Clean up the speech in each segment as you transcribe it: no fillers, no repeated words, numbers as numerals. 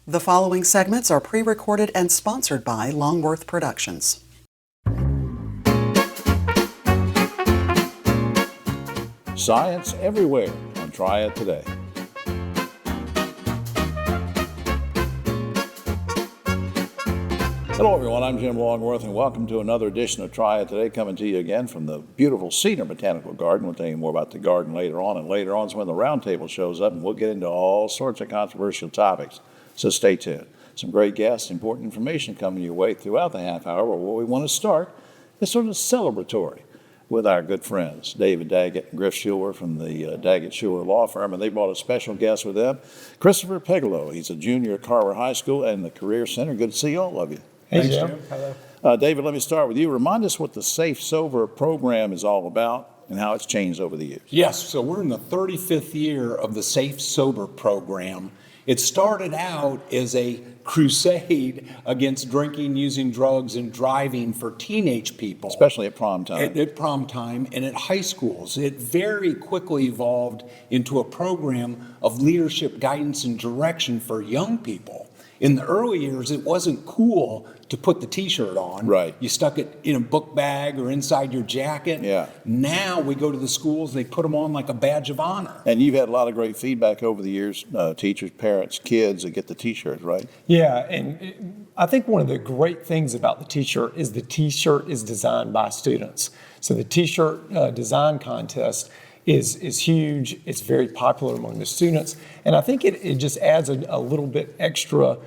The following segments are pre-recorded and sponsored by Longworth Productions. Science everywhere on Triad Today. Hello everyone, I'm Jim Longworth and welcome to another edition of Triad Today, coming to you again from the beautiful Cedar Botanical Garden. We'll tell you more about the garden later on, and later on is when the roundtable shows up and we'll get into all sorts of controversial topics. So stay tuned. Some great guests, important information coming your way throughout the half hour. But what we want to start is sort of celebratory with our good friends, David Daggett and Griff Schuler from the Daggett Schuler Law Firm, and they brought a special guest with them, Christopher Pegolo. He's a junior at Carver High School and the Career Center. Good to see all of you. Hey, Jim. Hello. David, let me start with you. Remind us what the Safe Sober program is all about and how it's changed over the years. Yes, so we're in the 35th year of the Safe Sober program. It started out as a crusade against drinking, using drugs, and driving for teenage people. Especially at prom time. At prom time and at high schools. It very quickly evolved into a program of leadership, guidance, and direction for young people. In the early years, it wasn't cool to put the T-shirt on. Right. You stuck it in a book bag or inside your jacket. Yeah. Now we go to the schools, they put them on like a badge of honor. And you've had a lot of great feedback over the years, teachers, parents, kids that get the T-shirts, right? Yeah, and I think one of the great things about the T-shirt is the T-shirt is designed by students. So the T-shirt design contest is huge. It's very popular among the students. And I think it just adds a little bit extra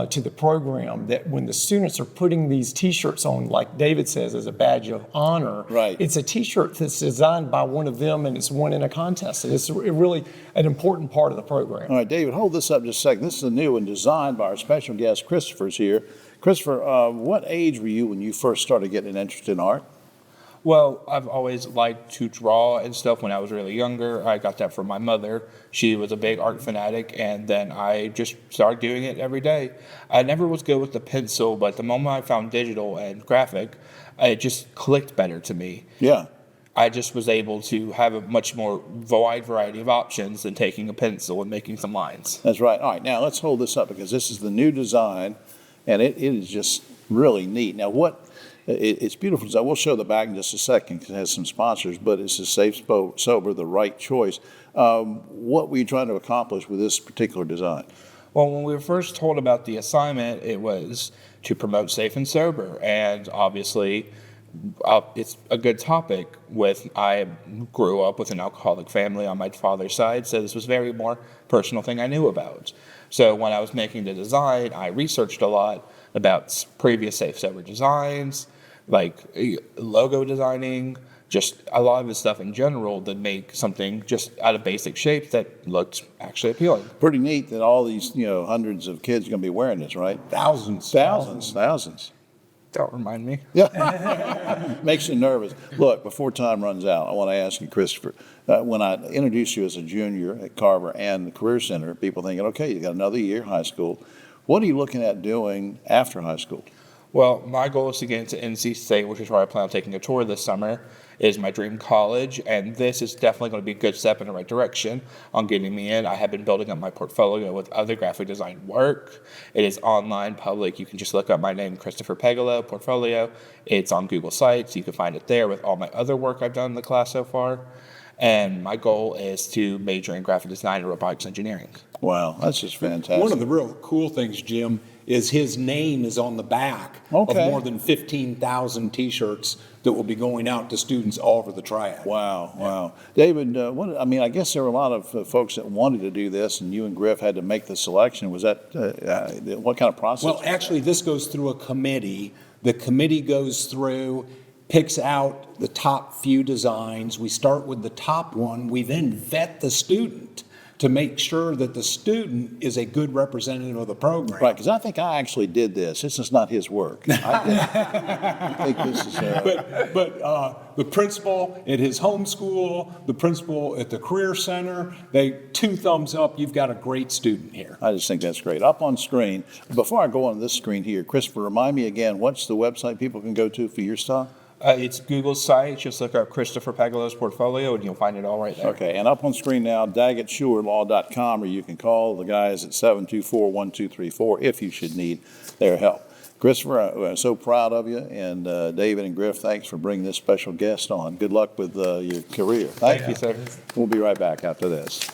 to the program, that when the students are putting these T-shirts on, like David says, as a badge of honor, right. It's a T-shirt that's designed by one of them and it's won in a contest. And it's really an important part of the program. All right, David, hold this up just a second. This is a new one designed by our special guest, Christopher's here. Christopher, what age were you when you first started getting an interest in art? Well, I've always liked to draw and stuff when I was really younger. I got that from my mother. She was a big art fanatic, and then I just started doing it every day. I never was good with the pencil, but the moment I found digital and graphic, it just clicked better to me. Yeah. I just was able to have a much more wide variety of options than taking a pencil and making some lines. That's right. All right, now let's hold this up because this is the new design, and it is just really neat. Now, it's beautiful design. We'll show the back in just a second because it has some sponsors, but it's a Safe Sober, the right choice. What were you trying to accomplish with this particular design? Well, when we were first told about the assignment, it was to promote safe and sober, and obviously it's a good topic. I grew up with an alcoholic family on my father's side, so this was very more personal thing I knew about. So when I was making the design, I researched a lot about previous safe sober designs, like logo designing, just a lot of the stuff in general that make something just out of basic shapes that looked actually appealing. Pretty neat that all these, hundreds of kids are going to be wearing this, right? Thousands. Don't remind me. Yeah, makes you nervous. Look, before time runs out, I want to ask you, Christopher, when I introduced you as a junior at Carver and the Career Center, people thinking, okay, you got another year high school. What are you looking at doing after high school? Well, my goal is to get into NC State, which is where I plan on taking a tour this summer. It is my dream college, and this is definitely going to be a good step in the right direction on getting me in. I have been building up my portfolio with other graphic design work. It is online, public. You can just look up my name, Christopher Pegolo, portfolio. It's on Google Sites. You can find it there with all my other work I've done in the class so far. And my goal is to major in graphic design and robotics engineering. Wow, that's just fantastic. One of the real cool things, Jim, is his name is on the back of more than 15,000 T-shirts that will be going out to students all over the Triad. Wow. David, I guess there were a lot of folks that wanted to do this, and you and Griff had to make the selection. Was that, what kind of process? Well, actually, this goes through a committee. The committee goes through, picks out the top few designs. We start with the top one. We then vet the student to make sure that the student is a good representative of the program. Right, because I think I actually did this. This is not his work. I think this is... But the principal at his home school, the principal at the Career Center, they 2 thumbs up. You've got a great student here. I just think that's great. Up on screen, before I go on this screen here, Christopher, remind me again, what's the website people can go to for your stuff? It's Google's site. Just look up Christopher Pagelo's portfolio, and you'll find it all right there. Okay, and up on screen now, daggettschulerlaw.com, or you can call the guys at 724-1234 if you should need their help. Christopher, I'm so proud of you, and David and Griff, thanks for bringing this special guest on. Good luck with your career. Thank you, sir. We'll be right back after this.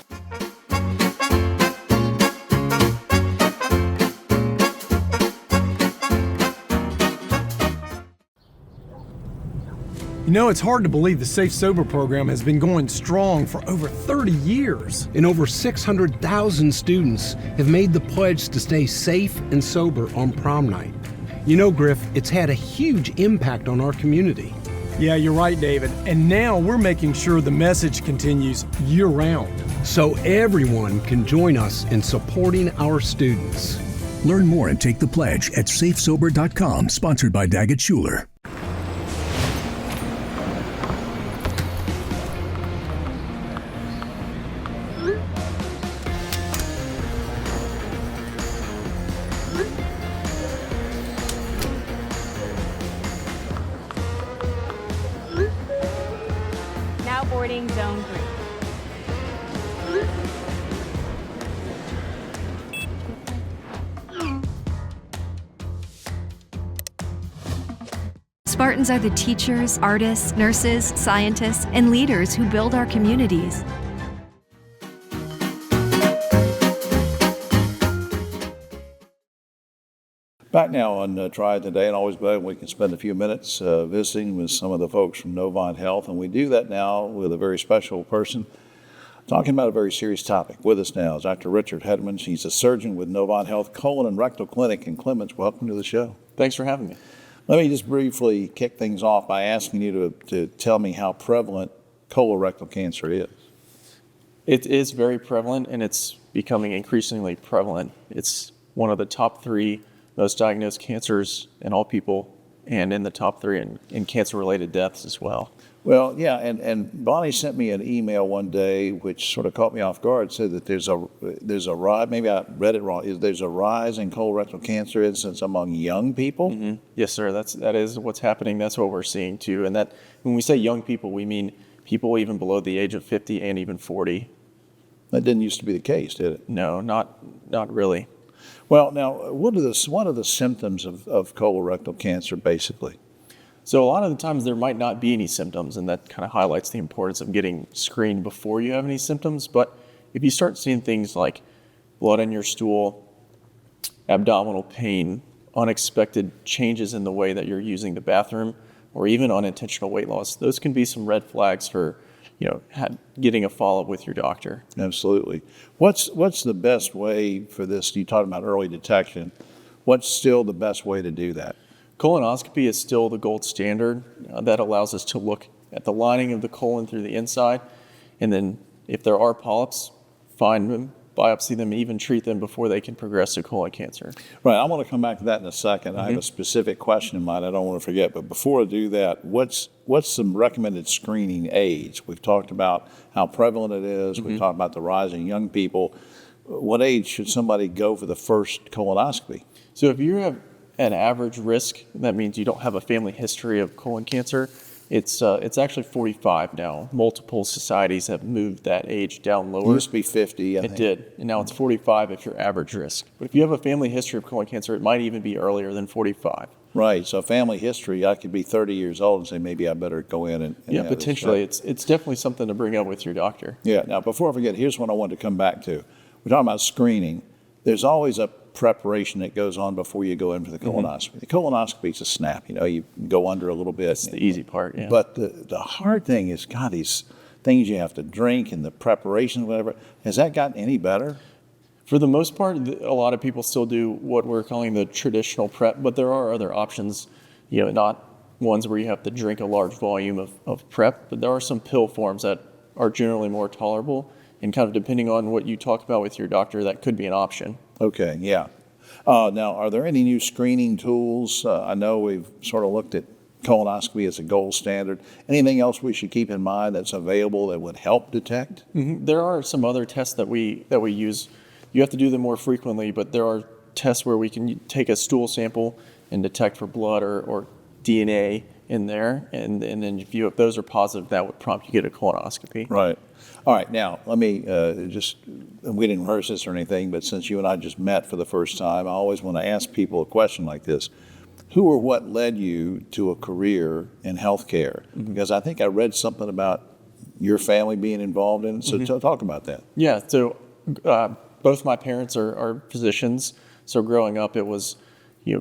You know, it's hard to believe the Safe Sober program has been going strong for over 30 years. And over 600,000 students have made the pledge to stay safe and sober on prom night. You know, Griff, it's had a huge impact on our community. Yeah, you're right, David. And now we're making sure the message continues year-round. So everyone can join us in supporting our students. Learn more and take the pledge at safesober.com, sponsored by Daggett Schuler. Now boarding zone 3. Spartans are the teachers, artists, nurses, scientists, and leaders who build our communities. Back now on Triad Today, and always glad we can spend a few minutes visiting with some of the folks from Novant Health, and we do that now with a very special person talking about a very serious topic. With us now is Dr. Richard Hedman. He's a surgeon with Novant Health Colon and Rectal Clinic in Clements. Welcome to the show. Thanks for having me. Let me just briefly kick things off by asking you to tell me how prevalent colorectal cancer is. It is very prevalent, and it's becoming increasingly prevalent. It's one of the top 3 most diagnosed cancers in all people, and in the top 3 in cancer-related deaths as well. Well, yeah, and Bonnie sent me an email one day which sort of caught me off guard. Said that there's a rise. Maybe I read it wrong. There's a rise in colorectal cancer incidence among young people. Mm-hmm. Yes, sir. That is what's happening. That's what we're seeing too. And that when we say young people, we mean people even below the age of 50 and even 40. That didn't used to be the case, did it? No, not really. Well, now, what are the symptoms of colorectal cancer, basically? So a lot of the times there might not be any symptoms, and that kind of highlights the importance of getting screened before you have any symptoms. But if you start seeing things like blood in your stool, abdominal pain, unexpected changes in the way that you're using the bathroom, or even unintentional weight loss, those can be some red flags for getting a follow-up with your doctor. Absolutely. What's the best way for this? You talked about early detection. What's still the best way to do that? Colonoscopy is still the gold standard. That allows us to look at the lining of the colon through the inside, and then if there are polyps, find them, biopsy them, and even treat them before they can progress to colon cancer. Right. I want to come back to that in a second. I have a specific question in mind I don't want to forget. But before I do that, what's some recommended screening age? We've talked about how prevalent it is. We've talked about the rise in young people. What age should somebody go for the first colonoscopy? So if you have an average risk, that means you don't have a family history of colon cancer. It's actually 45 now. Multiple societies have moved that age down lower. It used to be 50, I think. It did, and now it's 45 if you're average risk. But if you have a family history of colon cancer, it might even be earlier than 45. Right, so family history, I could be 30 years old and say maybe I better go in and yeah, have this potentially. checked. It's definitely something to bring up with your doctor. Yeah, now before I forget, here's what I wanted to come back to. We're talking about screening. There's always a preparation that goes on before you go in for the colonoscopy. The colonoscopy is a snap, you go under a little bit. It's the easy part, yeah. But the hard thing is, God, these things you have to drink and the preparation, whatever. Has that gotten any better? For the most part, a lot of people still do what we're calling the traditional prep, but there are other options, not ones where you have to drink a large volume of prep, but there are some pill forms that are generally more tolerable, and kind of depending on what you talk about with your doctor, that could be an option. Okay, yeah. Now, are there any new screening tools? I know we've sort of looked at colonoscopy as a gold standard. Anything else we should keep in mind that's available that would help detect? Mm-hmm. There are some other tests that we use. You have to do them more frequently, but there are tests where we can take a stool sample and detect for blood or DNA in there, and then if those are positive, that would prompt you to get a colonoscopy. Right. All right. Now, let me we didn't rehearse this or anything, but since you and I just met for the first time, I always want to ask people a question like this. Who or what led you to a career in healthcare? Because I think I read something about your family being involved in it. So talk about that. Yeah. So both my parents are physicians. So growing up, it was,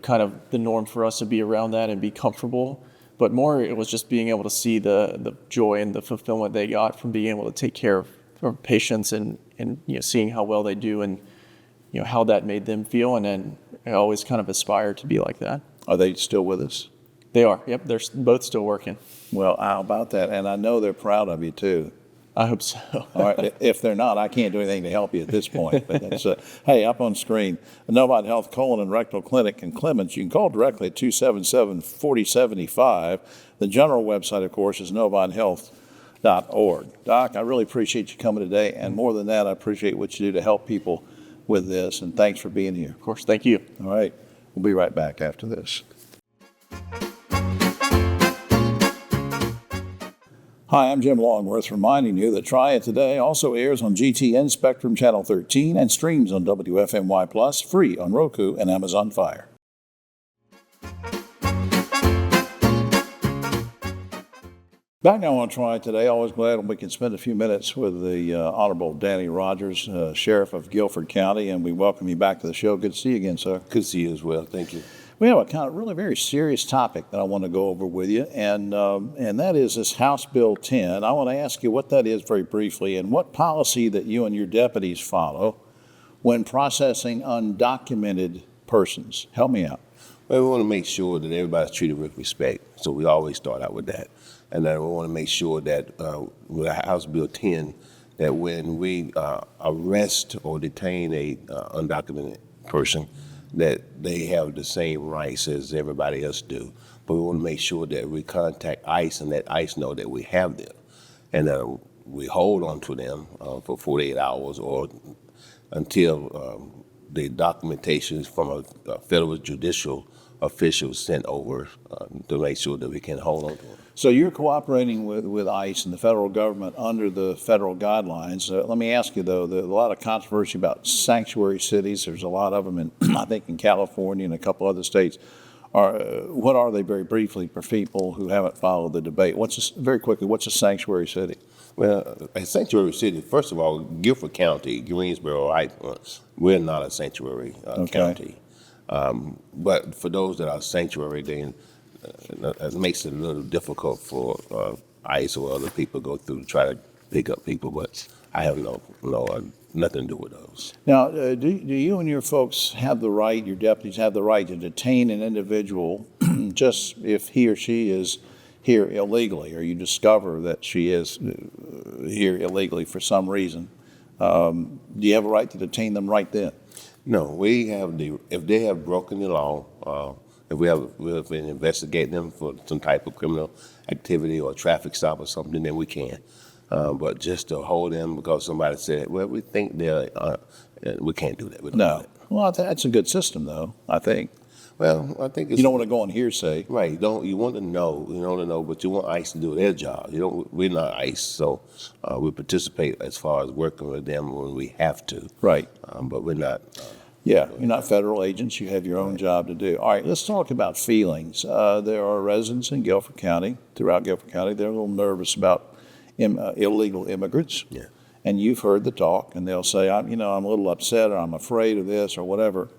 kind of the norm for us to be around that and be comfortable. But more, it was just being able to see the joy and the fulfillment they got from being able to take care of patients and seeing how well they do and how that made them feel. And then I always kind of aspired to be like that. Are they still with us? They are. Yep, they're both still working. Well, how about that? And I know they're proud of you too. I hope so. All right. If they're not, I can't do anything to help you at this point. But that's hey, up on screen, the Novant Health Colon and Rectal Clinic in Clements. You can call directly at 277-4075. The general website, of course, is novanthealth.org. Doc, I really appreciate you coming today, and more than that, I appreciate what you do to help people with this. And thanks for being here. Of course. Thank you. All right. We'll be right back after this. Hi, I'm Jim Longworth, reminding you that Triad Today also airs on GTN Spectrum Channel 13 and streams on WFMY Plus, free on Roku and Amazon Fire. Back now on Triad Today, always glad we can spend a few minutes with the Honorable Danny Rogers, Sheriff of Guilford County, and we welcome you back to the show. Good to see you again, sir. Good to see you as well. Thank you. We have a kind of really very serious topic that I want to go over with you, and that is this House Bill 10. I want to ask you what that is very briefly and what policy that you and your deputies follow when processing undocumented persons. Help me out. Well, we want to make sure that everybody's treated with respect, so we always start out with that. And then we want to make sure that with House Bill 10, that when we arrest or detain a undocumented person, that they have the same rights as everybody else do. But we want to make sure that we contact ICE and let ICE know that we have them. And we hold on to them for 48 hours or until the documentation is from a federal judicial official sent over to make sure that we can hold on to them. So you're cooperating with ICE and the federal government under the federal guidelines. Let me ask you, though, there's a lot of controversy about sanctuary cities. There's a lot of them, I think, in California and a couple other states. What are they, very briefly, for people who haven't followed the debate? Very quickly, what's a sanctuary city? Well, a sanctuary city, first of all, Guilford County, Greensboro, we're not a sanctuary county. But for those that are sanctuary, then it makes it a little difficult for ICE or other people to go through to try to pick up people, but I have nothing to do with those. Now, do you and your folks have the right, your deputies have the right to detain an individual just if he or she is here illegally, or you discover that she is here illegally for some reason? Do you have a right to detain them right then? No, we have if they have broken the law, if we've been investigating them for some type of criminal activity or a traffic stop or something, then we can. But just to hold them because somebody said, well, we think they're, we can't do that. No. Well, that's a good system, though, I think. Well, I think it's, you don't want to go on hearsay. Right. You want to know, but you want ICE to do their job. We're not ICE, so we participate as far as working with them when we have to. Right. But we're not. Yeah, you're not federal agents. You have your own job to do. All right, let's talk about feelings. There are residents in Guilford County, throughout Guilford County, they're a little nervous about illegal immigrants. Yeah. And you've heard the talk, and they'll say, I'm a little upset, or I'm afraid of this, or whatever.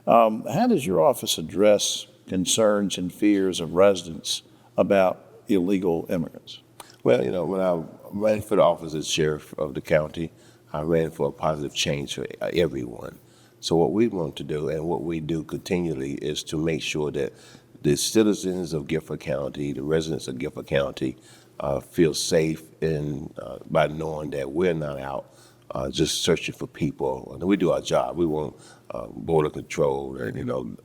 How does your office address concerns and fears of residents about illegal immigrants? Well, when I ran for the office as sheriff of the county, I ran for a positive change for everyone. So what we want to do and what we do continually is to make sure that the citizens of Guilford County, the residents of Guilford County, feel safe by knowing that we're not out just searching for people. And we do our job. We want border control and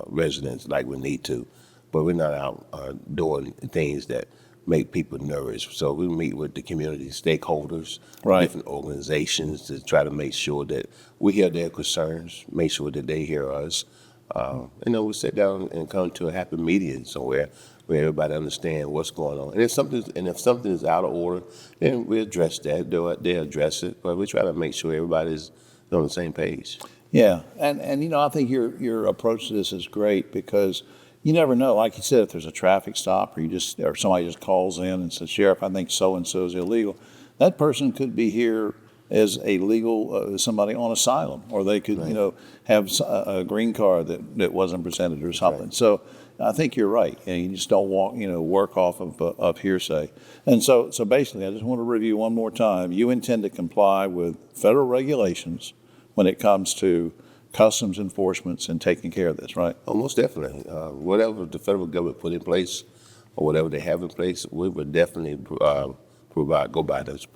residents like we need to, but we're not out doing things that make people nervous. So we meet with the community stakeholders, right, different organizations to try to make sure that we hear their concerns, make sure that they hear us. We sit down and come to a happy medium somewhere where everybody understands what's going on. And if something is out of order, then we address that. They'll address it, but we try to make sure everybody's on the same page. Yeah, and I think your approach to this is great because you never know. Like you said, if there's a traffic stop or somebody just calls in and says, "Sheriff, I think so and so is illegal," that person could be here as a legal somebody on asylum, or they could have a green card that wasn't presented or something. Right. So I think you're right, and you just don't work off of hearsay. And so basically, I just want to review one more time. You intend to comply with federal regulations when it comes to customs enforcements and taking care of this, right? Oh, most definitely. Whatever the federal government put in place or whatever they have in place, we would definitely go by those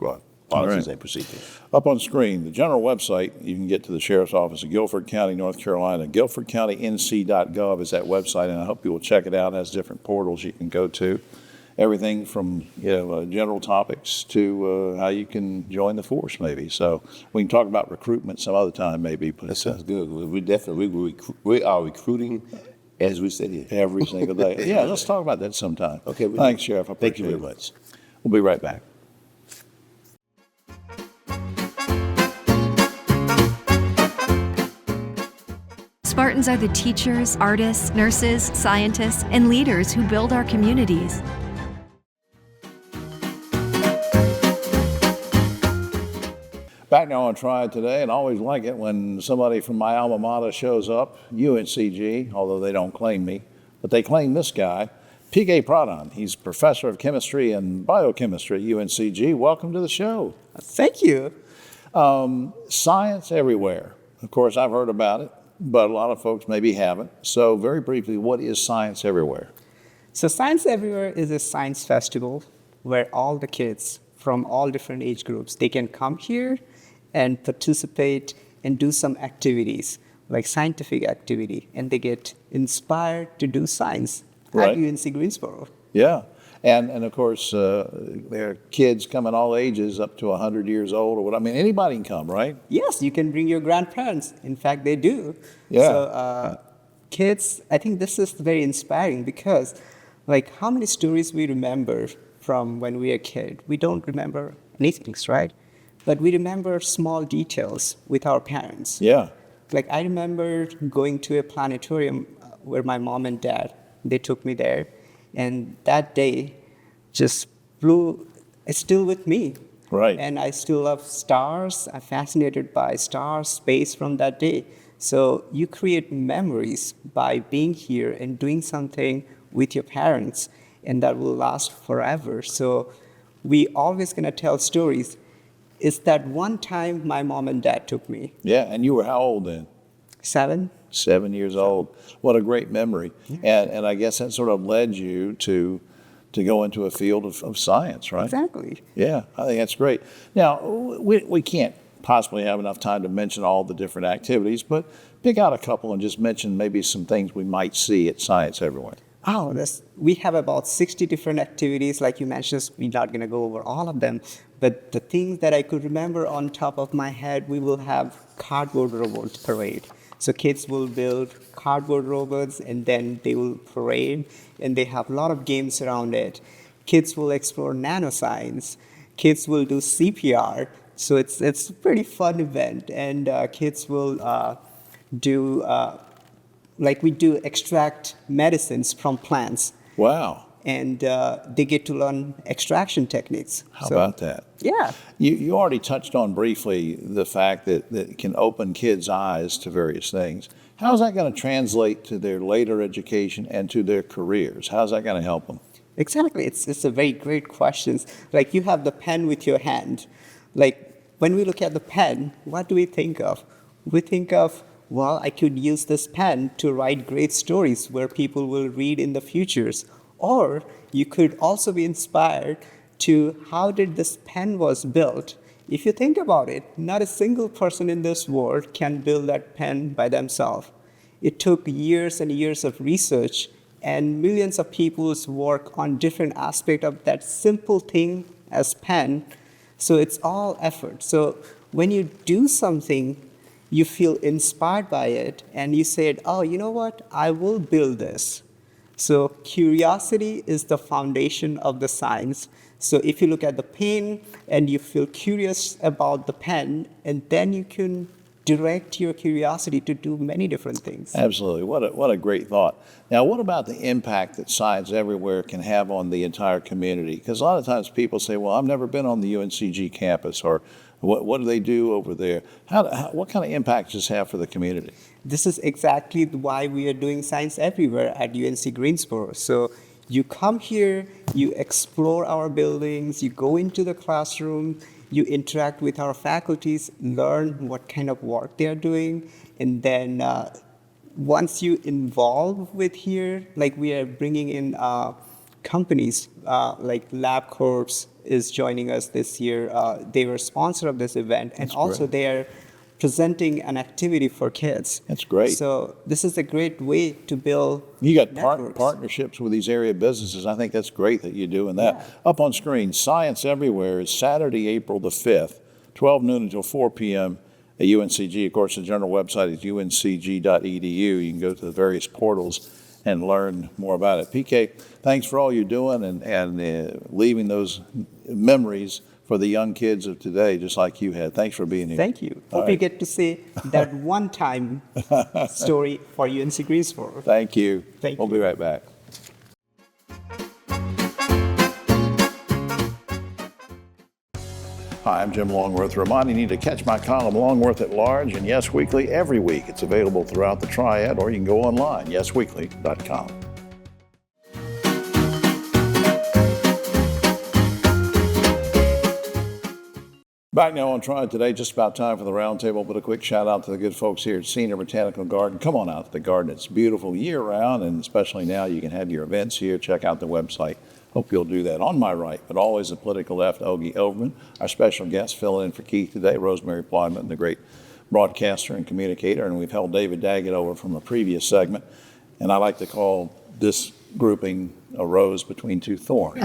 policies and procedures. Up on screen, the general website, you can get to the Sheriff's Office of Guilford County, North Carolina. GuilfordCountyNC.gov is that website, and I hope you will check it out. It has different portals you can go to. Everything from general topics to how you can join the force, maybe. So we can talk about recruitment some other time, maybe. But that sounds good. We are recruiting as we sit here every single day. Yeah, let's talk about that sometime. Okay. Thanks, Sheriff. Thank you very much. We'll be right back. Spartans are the teachers, artists, nurses, scientists, and leaders who build our communities. Back now on Triad Today, and I always like it when somebody from my alma mater shows up, UNCG, although they don't claim me, but they claim this guy, P.K. Pradhan. He's professor of chemistry and biochemistry at UNCG. Welcome to the show. Thank you. Science everywhere. Of course, I've heard about it, but a lot of folks maybe haven't. So very briefly, what is Science Everywhere? So Science Everywhere is a science festival where all the kids from all different age groups, they can come here and participate and do some activities, like scientific activity, and they get inspired to do science at UNC Greensboro. Yeah, and of course, there are kids coming all ages up to 100 years old or what. I mean, anybody can come, right? Yes, you can bring your grandparents. In fact, they do. Yeah. So kids, I think this is very inspiring because like how many stories we remember from when we were a kid? We don't remember anything, right? But we remember small details with our parents. Yeah. Like I remember going to a planetarium where my mom and dad, they took me there. And that day just it's still with me. Right. And I still love stars. I'm fascinated by stars, space from that day. So you create memories by being here and doing something with your parents, and that will last forever. So we always gonna tell stories. It's that one time my mom and dad took me. Yeah, and you were how old then? 7. 7 years old. What a great memory. Yeah. And I guess that sort of led you to go into a field of science, right? Exactly. Yeah, I think that's great. Now, we can't possibly have enough time to mention all the different activities, but pick out a couple and just mention maybe some things we might see at Science Everywhere. Oh, we have about 60 different activities, like you mentioned. We're not going to go over all of them, but the things that I could remember on top of my head, we will have cardboard robot parade. So kids will build cardboard robots, and then they will parade, and they have a lot of games around it. Kids will explore nanoscience. Kids will do CPR. So it's a pretty fun event, and kids will do. Like we do extract medicines from plants. Wow. And they get to learn extraction techniques. How about that? Yeah. You already touched on briefly the fact that it can open kids' eyes to various things. How is that going to translate to their later education and to their careers? How's that going to help them? Exactly. It's a very great question. Like you have the pen with your hand. Like when we look at the pen, what do we think of? We think of, well, I could use this pen to write great stories where people will read in the futures. Or you could also be inspired to how did this pen was built. If you think about it, not a single person in this world can build that pen by themselves. It took years and years of research and millions of people's work on different aspects of that simple thing as pen. So it's all effort. So when you do something, you feel inspired by it, and you said, oh, you know what? I will build this. So curiosity is the foundation of the science. So if you look at the pen and you feel curious about the pen, and then you can direct your curiosity to do many different things. Absolutely. What a great thought. Now, what about the impact that Science Everywhere can have on the entire community? Because a lot of times people say, well, I've never been on the UNCG campus, or what do they do over there? What kind of impact does this have for the community? This is exactly why we are doing Science Everywhere at UNC Greensboro. So you come here, you explore our buildings, you go into the classroom, you interact with our faculties, learn what kind of work they're doing, and then once you involve with here, like we are bringing in companies like LabCorp is joining us this year. They were sponsor of this event, and That's also great. they are presenting an activity for kids. That's great. So this is a great way to build. You got networks. partnerships with these area businesses. I think that's great that you're doing that. Up on screen, Science Everywhere is Saturday, April the 5th, 12 noon until 4 p.m. at UNCG. Of course, the general website is uncg.edu. You can go to the various portals and learn more about it. PK, thanks for all you're doing and leaving those memories for the young kids of today, just like you had. Thanks for being here. Thank you. All Hope you right. get to see that one-time story for UNC Greensboro. Thank you. Thank We'll be right back. Hi, I'm Jim Longworth, reminding you to catch my column Longworth at Large and Yes Weekly every week. It's available throughout the Triad, or you can go online, yesweekly.com. Back now on Triad Today, just about time for the roundtable, but a quick shout out to the good folks here at Senior Botanical Garden. Come on out to the garden. It's beautiful year round, and especially now you can have your events here. Check out the website. Hope you'll do that. On my right, but always the political left, Ogie Overman, our special guest filling in for Keith today, Rosemary Plyman, the great broadcaster and communicator, and we've held David Daggett over from a previous segment, and I like to call this grouping a rose between two thorns.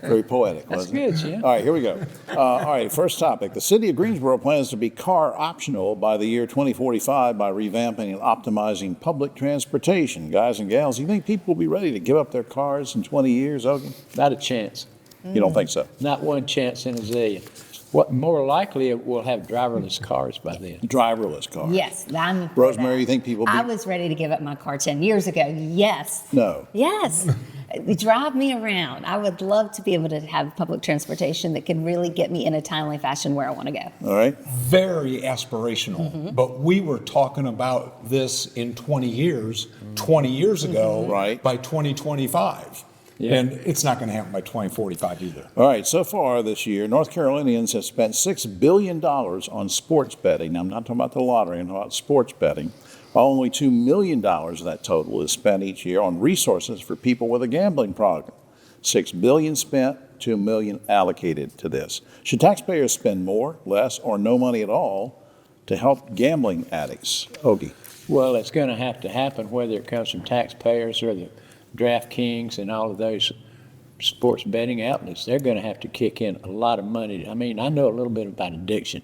Very poetic, wasn't it? That's good, yeah. All right, here we go. All right, first topic. The city of Greensboro plans to be car optional by the year 2045 by revamping and optimizing public transportation. Guys and gals, you think people will be ready to give up their cars in 20 years, Ogie? Not a chance. You don't think so? Not one chance in a zillion. What more likely, we'll have driverless cars by then. Driverless cars. Yes, I'm for Rosemary, that. you think people I was ready to give up my car 10 years ago. Yes. No. Yes. Drive me around. I would love to be able to have public transportation that can really get me in a timely fashion where I want to go. All right. Very aspirational. But we were talking about this in 20 years, 20 years ago, Right. by 2025. Yeah. And it's not going to happen by 2045 either. All right, so far this year, North Carolinians have spent $6 billion on sports betting. Now, I'm not talking about the lottery, I'm talking about sports betting, while only $2 million of that total is spent each year on resources for people with a gambling problem. $6 billion spent, $2 million allocated to this. Should taxpayers spend more, less, or no money at all to help gambling addicts? Ogie. Well, it's going to happen whether it comes from taxpayers or the DraftKings and all of those sports betting outlets. They're going to have to kick in a lot of money. I mean, I know a little bit about addiction.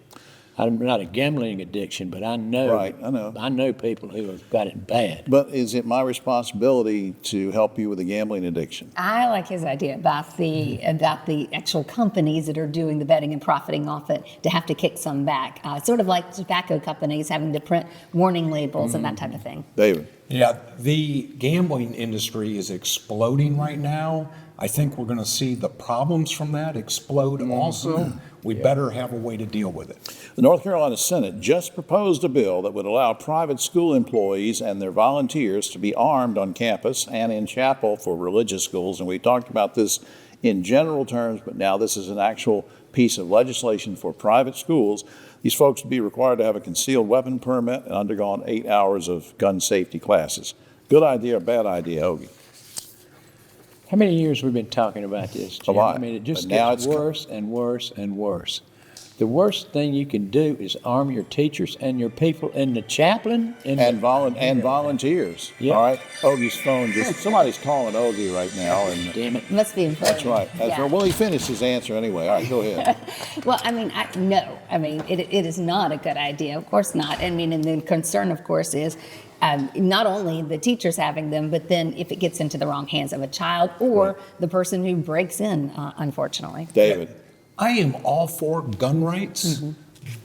I'm not a gambling addiction, but I know. Right, I know. I know people who have got it bad. But is it my responsibility to help you with a gambling addiction? I like his idea about the actual companies that are doing the betting and profiting off it to have to kick some back. Sort of like tobacco companies having to print warning labels and that type of thing. David. Yeah, the gambling industry is exploding right now. I think we're going to see the problems from that explode also. We better have a way to deal with it. The North Carolina Senate just proposed a bill that would allow private school employees and their volunteers to be armed on campus and in chapel for religious schools. And we talked about this in general terms, but now this is an actual piece of legislation for private schools. These folks would be required to have a concealed weapon permit and undergone 8 hours of gun safety classes. Good idea or bad idea, Ogie? How many years we've been talking about this, Jim? A lot. I mean, it just But now gets it's worse and worse and worse. the worst thing you can do is arm your teachers and your people and the chaplain and volunteers. Yeah. All right. Ogie's phone somebody's calling Ogie right now. And damn it. Must be important. That's right. That's Yeah. right. Well, he finished his answer anyway. All right, go ahead. Well, I mean, no. I mean, it is not a good idea. Of course not. I mean, and the concern, of course, is not only the teachers having them, but then if it gets into the wrong hands of a child or the person who breaks in, unfortunately. David. I am all for gun rights,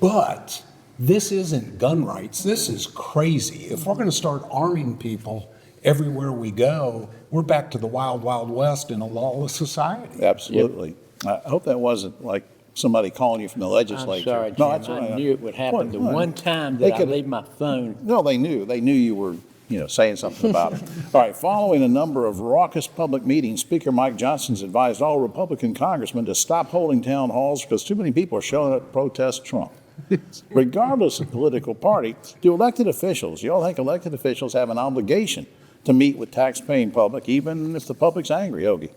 but this isn't gun rights. This is crazy. If we're going to start arming people everywhere we go, we're back to the wild, wild west in a lawless society. Absolutely. Yep. I hope that wasn't like somebody calling you from the legislature. I'm sorry, Jim. No, that's all right. I knew it would happen the one time that I leave my phone. No, they knew. They knew you were, saying something about it. All right, following a number of raucous public meetings, Speaker Mike Johnson's advised all Republican congressmen to stop holding town halls because too many people are showing up to protest Trump. Regardless of political party, do elected officials, you all think elected officials have an obligation to meet with tax-paying public, even if the public's angry, Ogie?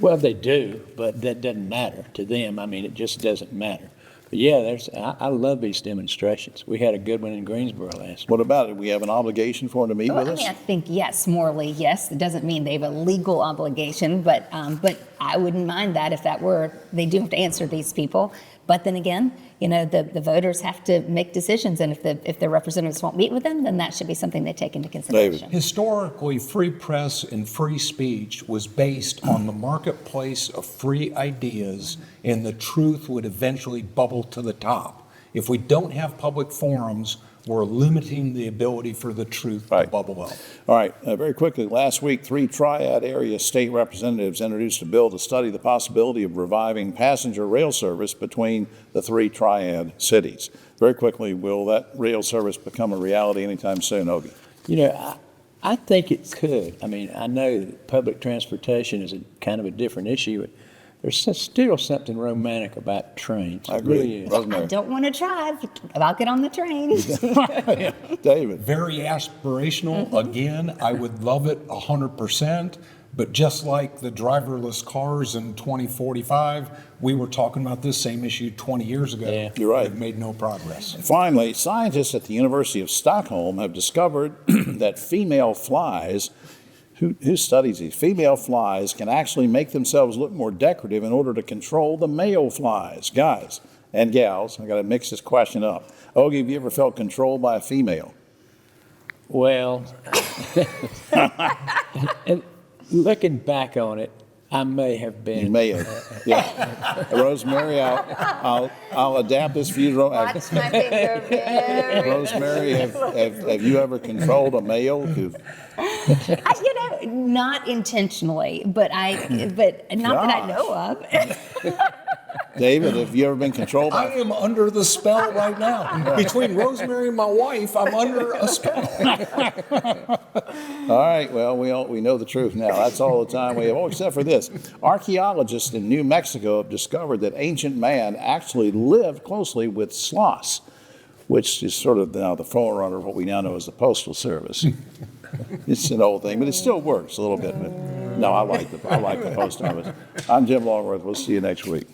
Well, they do, but that doesn't matter to them. I mean, it just doesn't matter. But yeah, I love these demonstrations. We had a good one in Greensboro last week. What about it? We have an obligation for them to meet with I us? mean, I think yes, morally yes. It doesn't mean they have a legal obligation, but I wouldn't mind that if that were. They do have to answer these people. But then again, the voters have to make decisions, and if their representatives won't meet with them, then that should be something they take into consideration. Historically, free press and free speech was based on the marketplace of free ideas, and the truth would eventually bubble to the top. If we don't have public forums, we're limiting the ability for the truth to bubble up. All right, very quickly, last week, 3 Triad area state representatives introduced a bill to study the possibility of reviving passenger rail service between the 3 Triad cities. Very quickly, will that rail service become a reality anytime soon, Ogie? I think it could. I mean, I know that public transportation is kind of a different issue, but there's still something romantic about trains. I agree. Really is. I don't want to drive, but I'll get on the train. David. Very aspirational. Again, I would love it 100%. But just like the driverless cars in 2045, we were talking about this same issue 20 years ago. Yeah. You're right. We've made no progress. Finally, scientists at the University of Stockholm have discovered that female flies, who studies these? Female flies can actually make themselves look more decorative in order to control the male flies. Guys and gals, I got to mix this question up. Ogie, have you ever felt controlled by a female? Well, and looking back on it, I may have been. You may have. Yeah. Rosemary, I'll adapt this for you. Watch my finger very Rosemary, have you ever controlled a male? Not intentionally, but not that I know of. David, have you ever been controlled by? I am under the spell right now. Between Rosemary and my wife, I'm under a spell. All right, well, we know the truth now. That's all the time we have. Oh, except for this. Archaeologists in New Mexico have discovered that ancient man actually lived closely with sloths, which is sort of now the forerunner of what we now know as the Postal Service. It's an old thing, but it still works a little bit. But no, I like the post office. I'm Jim Longworth. We'll see you next week.